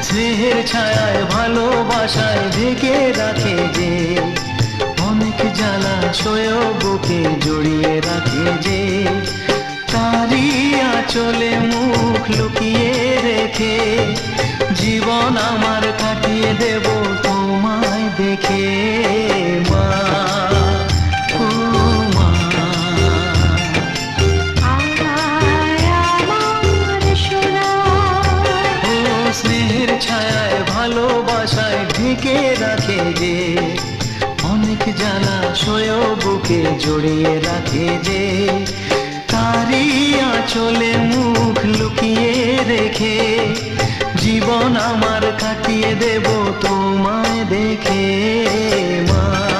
স্নেহের ছায়ায় ভালোবাসায় ঢেকে রাখে যে, অনেক জ্বালা সয়েও বুকে জড়িয়ে রাখে যে, তারই আঁচলে মুখ লুকিয়ে রেখে জীবন আমার কাটিয়ে দেব তোমায় দেখে। মা, ও মা, স্নেহের ছায়ায় ভালোবাসায় ঢেকে রাখে যে, অনেক জ্বালা সয়েও বুকে জড়িয়ে রাখে যে, তারই আঁচলে মুখ লুকিয়ে রেখে জীবন আমার কাটিয়ে দেব তোমায় দেখে। মা।